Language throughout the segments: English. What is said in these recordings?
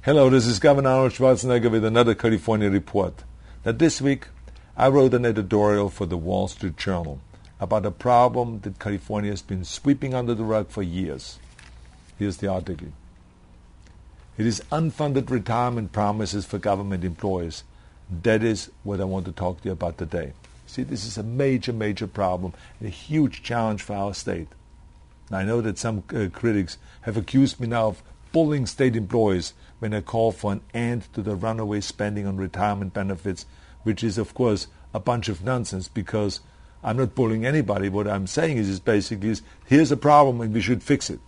Hello, this is Governor Arnold Schwarzenegger with another California report. Now this week, I wrote an editorial for the Wall Street Journal about a problem that California has been sweeping under the rug for years. Here's the article. It is unfunded retirement promises for government employees. That is what I want to talk to you about today. See, this is a major problem, a huge challenge for our state. Now, I know that some critics have accused me now of bullying state employees when I call for an end to the runaway spending on retirement benefits, which is, of course, a bunch of nonsense because I'm not bullying anybody. What I'm saying is basically, here's a problem and we should fix it.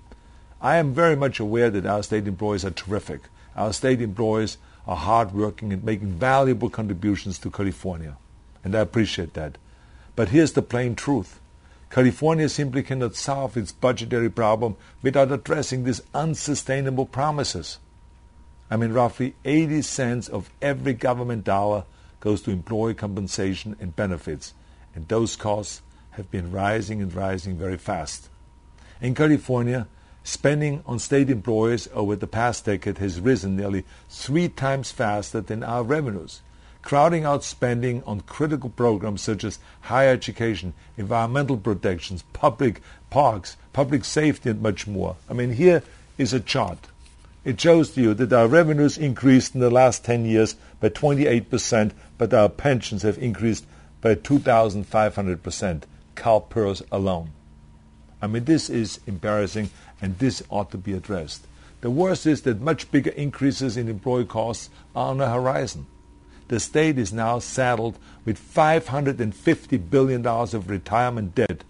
I am very much aware that our state employees are terrific. Our state employees are hardworking and making valuable contributions to California, and I appreciate that. But here's the plain truth. California simply cannot solve its budgetary problem without addressing these unsustainable promises. I mean, roughly 80 cents of every government dollar goes to employee compensation and benefits, and those costs have been rising and rising very fast. In California, spending on state employees over the past decade has risen nearly 3 times faster than our revenues, crowding out spending on critical programs such as higher education, environmental protections, public parks, public safety, and much more. I mean, here is a chart. It shows to you that our revenues increased in the last 10 years by 28%, but our pensions have increased by 2,500%, CalPERS alone. I mean, this is embarrassing, and this ought to be addressed. The worst is that much bigger increases in employee costs are on the horizon. The state is now saddled with $550 billion of retirement debt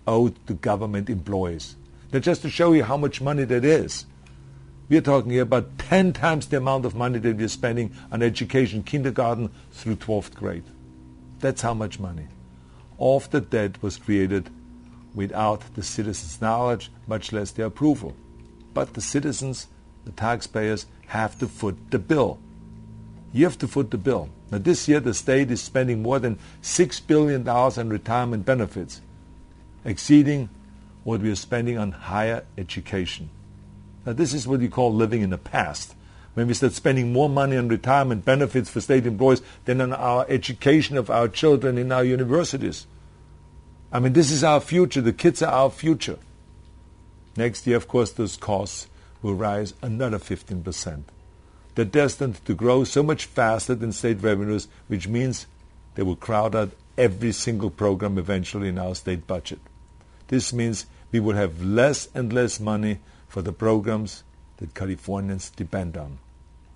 owed to government employees. Now, just to show you how much money that is, we're talking here about 10 times the amount of money that we're spending on education, kindergarten through 12th grade. That's how much money. All of the debt was created without the citizens' knowledge, much less their approval. But the citizens, the taxpayers, have to foot the bill. You have to foot the bill. Now this year the state is spending more than $6 billion on retirement benefits, exceeding what we are spending on higher education. Now this is what you call living in the past. When we start spending more money on retirement benefits for state employees than on our education of our children in our universities. I mean, this is our future. The kids are our future. Next year, of course, those costs will rise another 15%. They're destined to grow so much faster than state revenues, which means they will crowd out every single program eventually in our state budget. This means we will have less and less money for the programs that Californians depend on.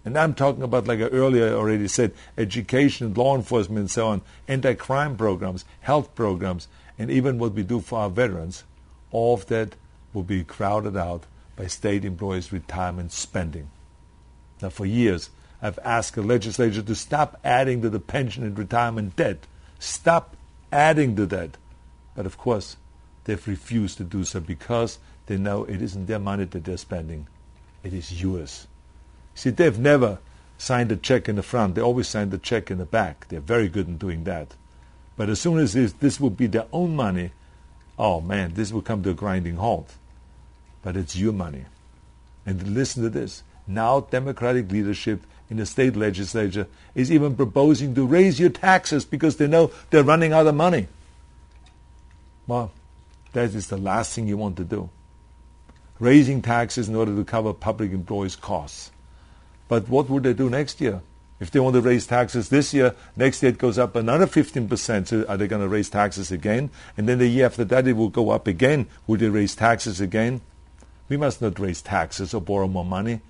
And I'm talking about, like I earlier already said, education, law enforcement, and so on, anti-crime programs, health programs, and even what we do for our veterans. All of that will be crowded out by state employees' retirement spending. Now, for years, I've asked the legislature to stop adding to the pension and retirement debt. Stop adding to that. But of course, they've refused to do so because they know it isn't their money that they're spending. It is yours. See, they've never signed a check in the front. They always signed the check in the back. They're very good in doing that. But as soon as this will be their own money, oh man, this will come to a grinding halt. But it's your money. And listen to this. Now Democratic leadership in the state legislature is even proposing to raise your taxes because they know they're running out of money. Well, that is the last thing you want to do. Raising taxes in order to cover public employees' costs. But what would they do next year? If they want to raise taxes this year, next year it goes up another 15%. So are they going to raise taxes again? And then the year after that it will go up again. Will they raise taxes again? We must not raise taxes or borrow more money.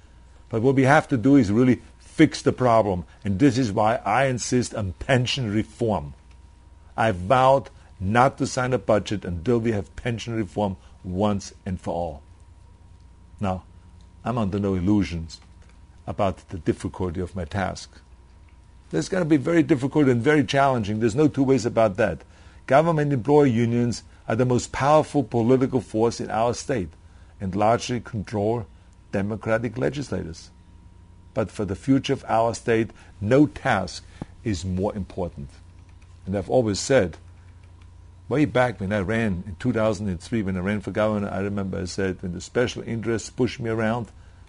But what we have to do is really fix the problem. And this is why I insist on pension reform. I vowed not to sign a budget until we have pension reform once and for all. Now, I'm under no illusions about the difficulty of my task. It's going to be very difficult and very challenging. There's no two ways about that. Government employee unions are the most powerful political force in our state and largely control Democratic legislators. But for the future of our state, no task is more important. And I've always said, way back when I ran in 2003, when I ran for governor, I remember I said, when the special interests push me around,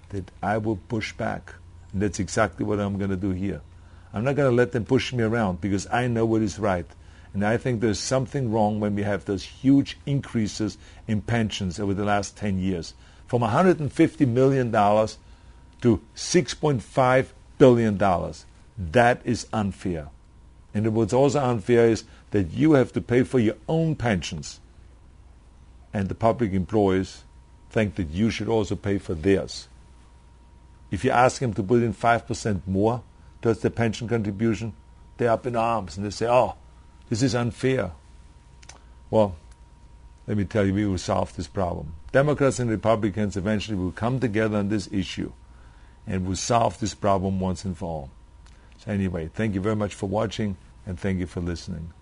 that I will push back. And that's exactly what I'm going to do here. I'm not going to let them push me around because I know what is right. And I think there's something wrong when we have those huge increases in pensions over the last 10 years. From $150 million to $6.5 billion. That is unfair. And what's also unfair is that you have to pay for your own pensions. And the public employees think that you should also pay for theirs. If you ask them to put in 5% more towards the pension contribution, they're up in arms and they say, oh, this is unfair. Well, let me tell you, we will solve this problem. Democrats and Republicans eventually will come together on this issue and will solve this problem once and for all. So anyway, thank you very much for watching and thank you for listening.